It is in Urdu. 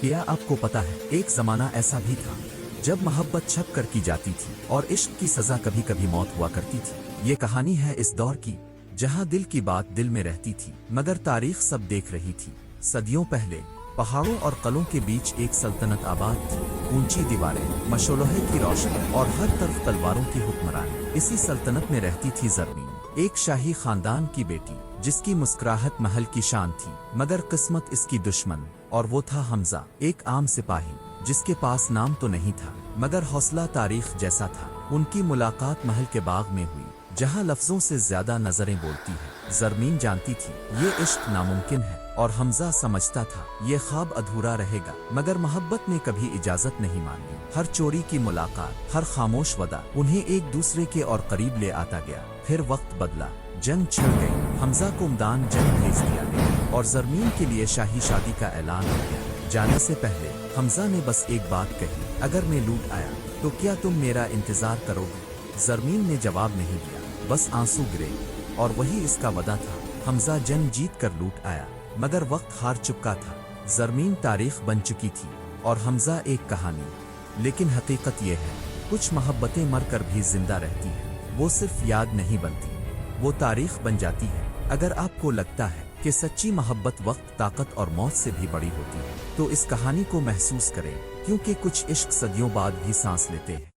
کیا آپ کو پتا ہے ایک زمانہ ایسا بھی تھا جب محبت چھپ کر کی جاتی تھی اور عشق کی سزا کبھی کبھی موت ہوا کرتی تھی۔ یہ کہانی ہے اس دور کی جہاں دل کی بات دل میں رہتی تھی مگر تاریخ سب دیکھ رہی تھی۔ صدیوں پہلے پہاڑوں اور قلعوں کے بیچ ایک سلطنت آباد تھی، اونچی دیواریں، مشعلے کی روشنی اور ہر طرف تلواروں کی حکمرانی۔ اسی سلطنت میں رہتی تھی زرمین، ایک شاہی خاندان کی بیٹی جس کی مسکراہٹ محل کی شان تھی مگر قسمت اس کی دشمن۔ اور وہ تھا حمزہ، ایک عام سپاہی جس کے پاس نام تو نہیں تھا مگر حوصلہ تاریخ جیسا تھا۔ ان کی ملاقات محل کے باغ میں ہوئی جہاں لفظوں سے زیادہ نظریں بولتی ہیں۔ زرمین جانتی تھی یہ عشق ناممکن ہے اور حمزہ سمجھتا تھا یہ خواب ادھورا رہے گا، مگر محبت نے کبھی اجازت نہیں مانگی۔ ہر چوری کی ملاقات، ہر خاموش وعدہ انہیں ایک دوسرے کے اور قریب لے آتا گیا۔ پھر وقت بدلا، جنگ چھڑ گئی، حمزہ کو میدان جنگ بھیج دیا گیا اور زرمین کے لیے شاہی شادی کا اعلان ہو گیا۔ جانے سے پہلے حمزہ نے بس ایک بات کہی، اگر میں لوٹ آیا تو کیا تم میرا انتظار کرو گے؟ زرمین نے جواب نہیں دیا، بس آنسو گرے، اور وہی اس کا وعدہ تھا۔ حمزہ جنگ جیت کر لوٹ آیا مگر وقت ہار چکا تھا۔ زرمین تاریخ بن چکی تھی اور حمزہ ایک کہانی۔ لیکن حقیقت یہ ہے کچھ محبتیں مر کر بھی زندہ رہتی ہیں، وہ صرف یاد نہیں بنتی، وہ تاریخ بن جاتی ہے۔ اگر آپ کو لگتا ہے کہ سچی محبت وقت، طاقت اور موت سے بھی بڑی ہوتی ہے تو اس کہانی کو محسوس کریں، کیونکہ کچھ عشق صدیوں بعد بھی سانس لیتے ہیں۔